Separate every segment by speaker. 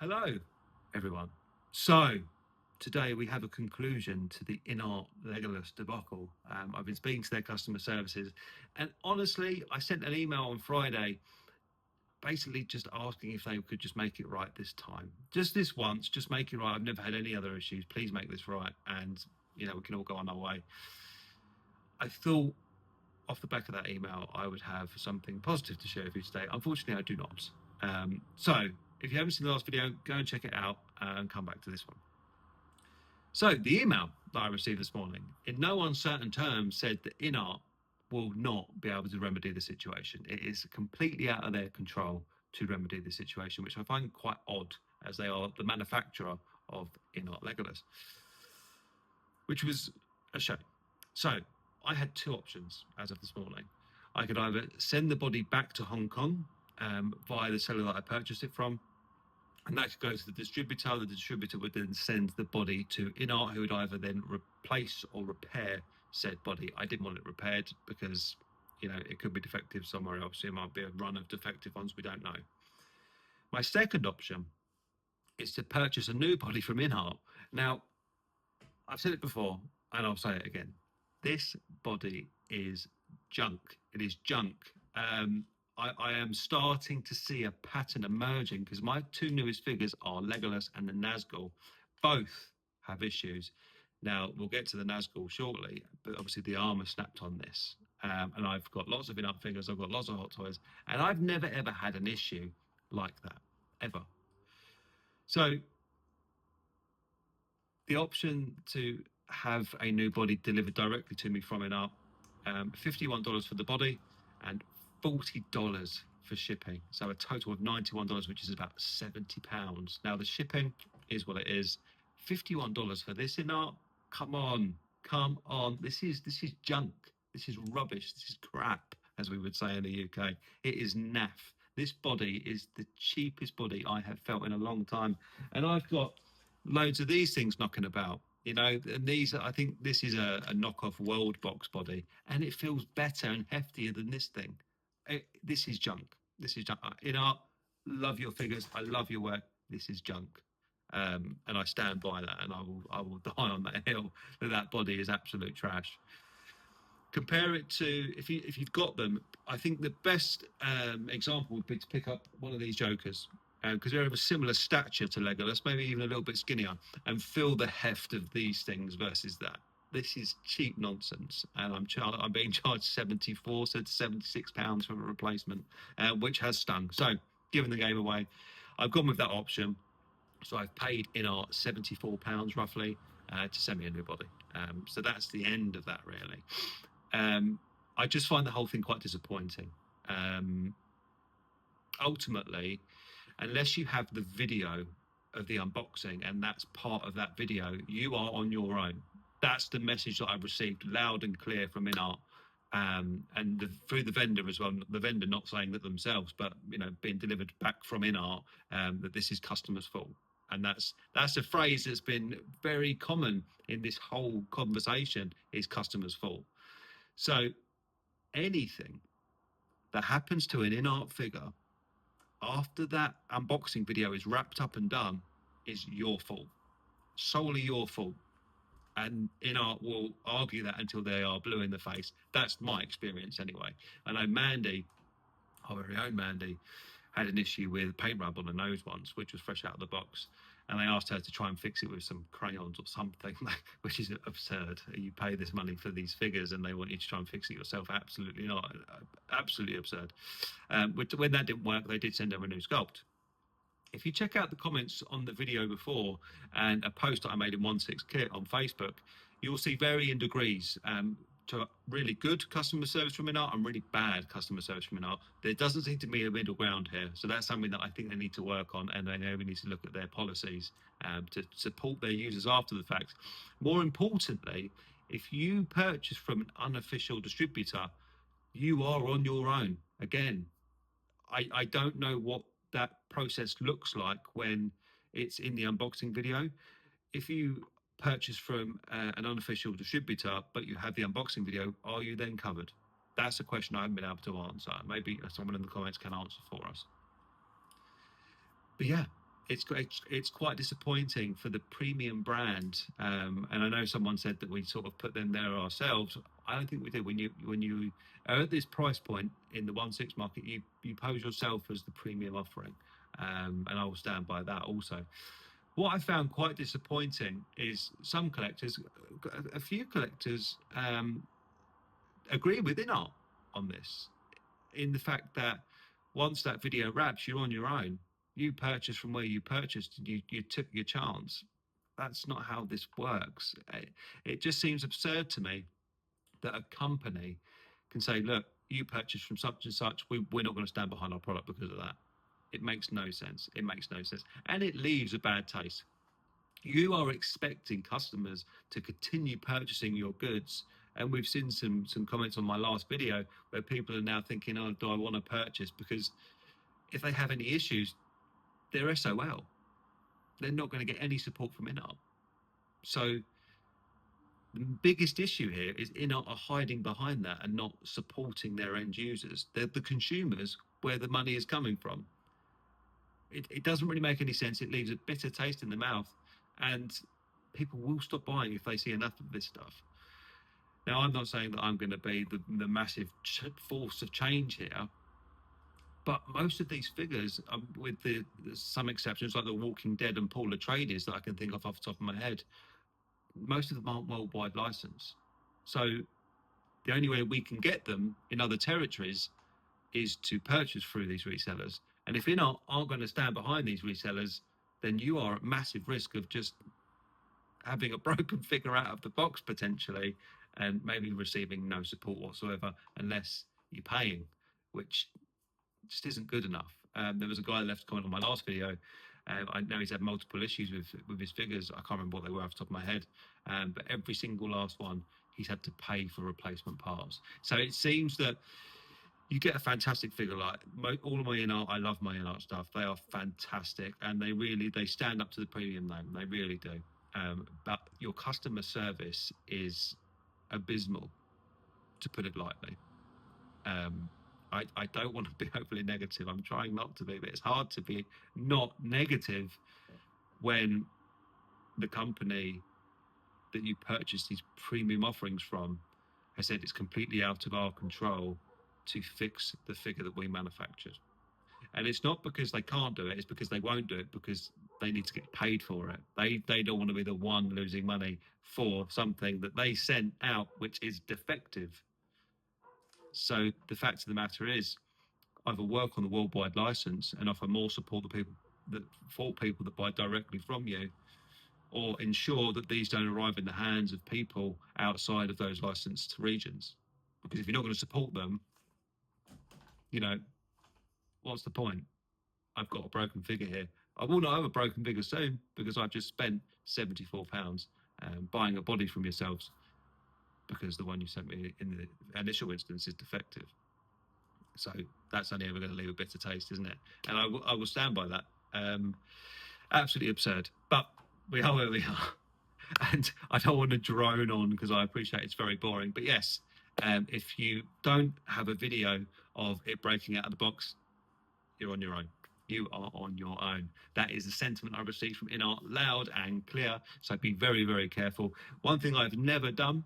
Speaker 1: Hello, everyone. So, today we have a conclusion to the InArt Legolas debacle. I've been speaking to their customer services, and honestly, I sent an email on Friday basically just asking if they could just make it right this time. Just this once, just make it right. I've never had any other issues. Please make this right, and we can all go on our way. I thought off the back of that email, I would have something positive to share with you today. Unfortunately, I do not. So, if you haven't seen the last video, go and check it out and come back to this one. So, the email that I received this morning, in no uncertain terms, said that InArt will not be able to remedy the situation. It is completely out of their control to remedy the situation, which I find quite odd, as they are the manufacturer of InArt Legolas, which was a shame. So, I had two options as of this morning. I could either send the body back to Hong Kong via the seller that I purchased it from, and that could go to the distributor. The distributor would then send the body to InArt, who would either then replace or repair said body. I didn't want it repaired because, it could be defective somewhere else. It might be a run of defective ones, we don't know. My second option is to purchase a new body from InArt. Now, I've said it before, and I'll say it again. This body is junk. It is junk. I am starting to see a pattern emerging because my two newest figures are Legolas and the Nazgul. Both have issues. Now, we'll get to the Nazgul shortly, but obviously the armor snapped on this. And I've got lots of in-up figures, I've got lots of Hot Toys, and I've never, ever had an issue like that, ever. So the option to have a new body delivered directly to me from InArt, $51 for the body and $40 for shipping. So a total of $91, which is about £70. Now the shipping is what it is. $51 for this InArt? Come on. This is junk. This is rubbish. This is crap, as we would say in the UK. It is naff. This body is the cheapest body I have felt in a long time. And I've got loads of these things knocking about, and these, I think this is a knockoff World Box body, and it feels better and heftier than this thing. This is junk. InArt, love your figures. I love your work. This is junk. And I stand by that, and I will die on that hill that body is absolute trash. Compare it to, if you've got them, I think the best example would be to pick up one of these Jokers, because they're of a similar stature to Legolas, maybe even a little bit skinnier, and feel the heft of these things versus that. This is cheap nonsense, and I'm being charged 74 to 76 pounds for a replacement, which has stung. So, giving the game away, I've gone with that option. So I've paid InArt 74 pounds roughly to send me a new body. So that's the end of that, really. I just find the whole thing quite disappointing. Ultimately, unless you have the video of the unboxing and that's part of that video, you are on your own. That's the message that I've received loud and clear from InArt, and through the vendor as well. The vendor not saying that themselves, but being delivered back from InArt, that this is customers' fault. And that's a phrase that's been very common in this whole conversation, is customers' fault. So anything that happens to an InArt figure after that unboxing video is wrapped up and done is your fault, solely your fault. And InArt will argue that until they are blue in the face. That's my experience anyway. I know Mandy, our very own Mandy, had an issue with paint rub on the nose once, which was fresh out of the box. And they asked her to try and fix it with some crayons or something, which is absurd. You pay this money for these figures and they want you to try and fix it yourself. Absolutely not. Absolutely absurd. When that didn't work, they did send her a new sculpt. If you check out the comments on the video before and a post that I made in 1/6 Kit on Facebook, you'll see varying degrees to really good customer service from InArt and really bad customer service from InArt. There doesn't seem to be a middle ground here. So that's something that I think they need to work on, and they need to look at their policies to support their users after the fact. More importantly, if you purchase from an unofficial distributor, you are on your own. Again, I don't know what that process looks like when it's in the unboxing video. If you purchase from an unofficial distributor, but you have the unboxing video, are you then covered? That's a question I haven't been able to answer. Maybe someone in the comments can answer for us. But yeah, it's quite disappointing for the premium brand. And I know someone said that we sort of put them there ourselves. I don't think we do. When you are at this price point in the 1.6 market, you pose yourself as the premium offering, and I will stand by that also. What I found quite disappointing is some collectors, a few collectors, agree with InArt on this, in the fact that once that video wraps, you're on your own. You purchase from where you purchased, and you took your chance. That's not how this works. It just seems absurd to me that a company can say, look, you purchased from such and such, we're not going to stand behind our product because of that. It makes no sense. It makes no sense. And it leaves a bad taste. You are expecting customers to continue purchasing your goods. And we've seen some comments on my last video where people are now thinking, oh, do I want to purchase? Because if they have any issues, they're SOL. They're not going to get any support from InArt. So the biggest issue here is InArt are hiding behind that and not supporting their end users. They're the consumers where the money is coming from. It doesn't really make any sense. It leaves a bitter taste in the mouth, and people will stop buying if they see enough of this stuff. Now, I'm not saying that I'm going to be the massive force of change here, but most of these figures, with some exceptions like the Walking Dead and Paul Atreides that I can think of off the top of my head, most of them aren't worldwide licensed. So the only way we can get them in other territories is to purchase through these resellers. And if InArt aren't going to stand behind these resellers, then you are at massive risk of just having a broken figure out of the box potentially, and maybe receiving no support whatsoever unless you're paying, which just isn't good enough. There was a guy that left a comment on my last video. I know he's had multiple issues with his figures. I can't remember what they were off the top of my head, but every single last one he's had to pay for replacement parts. So it seems that you get a fantastic figure. Like all of my InArt, I love my InArt stuff. They are fantastic, and they stand up to the premium name. They really do. But your customer service is abysmal, to put it lightly. I don't want to be overly negative. I'm trying not to be, but it's hard to be not negative when the company that you purchase these premium offerings from has said it's completely out of our control to fix the figure that we manufactured. And it's not because they can't do it, it's because they won't do it, because they need to get paid for it. They don't want to be the one losing money for something that they sent out which is defective. So the fact of the matter is, either work on the worldwide license and offer more support for people that buy directly from you, or ensure that these don't arrive in the hands of people outside of those licensed regions. Because if you're not going to support them, what's the point? I've got a broken figure here. I will not have a broken figure soon because I've just spent £74 buying a body from yourselves because the one you sent me in the initial instance is defective. So that's only ever going to leave a bitter taste, isn't it? And I will stand by that. Absolutely absurd. But we are where we are. And I don't want to drone on because I appreciate it's very boring. But yes, if you don't have a video of it breaking out of the box, you're on your own. You are on your own. That is the sentiment I received from InArt, loud and clear. So be very, very careful. One thing I've never done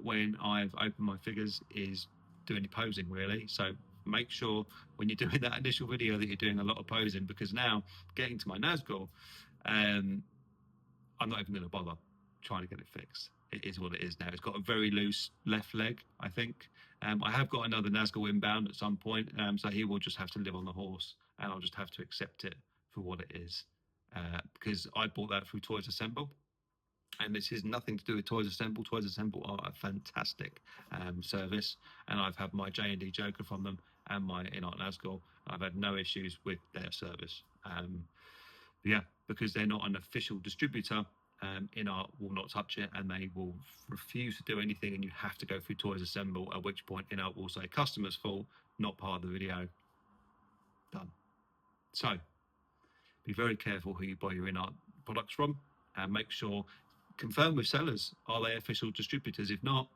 Speaker 1: when I've opened my figures is do any posing, really. So make sure when you're doing that initial video that you're doing a lot of posing, because now getting to my Nazgul, I'm not even going to bother trying to get it fixed. It is what it is now. It's got a very loose left leg, I think. I have got another Nazgul inbound at some point, so he will just have to live on the horse, and I'll just have to accept it for what it is, because I bought that through Toys Assemble, and this is nothing to do with Toys Assemble. Toys Assemble are a fantastic service, and I've had my J&D Joker from them and my InArt Nazgul. I've had no issues with their service. Yeah, because they're not an official distributor, InArt will not touch it, and they will refuse to do anything, and you have to go through Toys Assemble, at which point InArt will say customer's fault, not part of the video. Done. So be very careful who you buy your InArt products from, and make sure, confirm with sellers, are they official distributors? If not,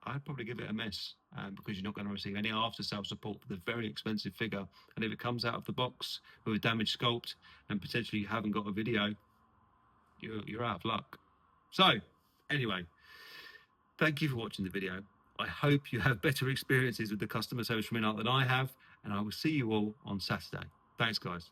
Speaker 1: I'd probably give it a miss, because you're not going to receive any after sale support for the very expensive figure. And if it comes out of the box with a damaged sculpt and potentially you haven't got a video, you're out of luck. So anyway, thank you for watching the video. I hope you have better experiences with the customer service from InArt than I have, and I will see you all on Saturday. Thanks, guys.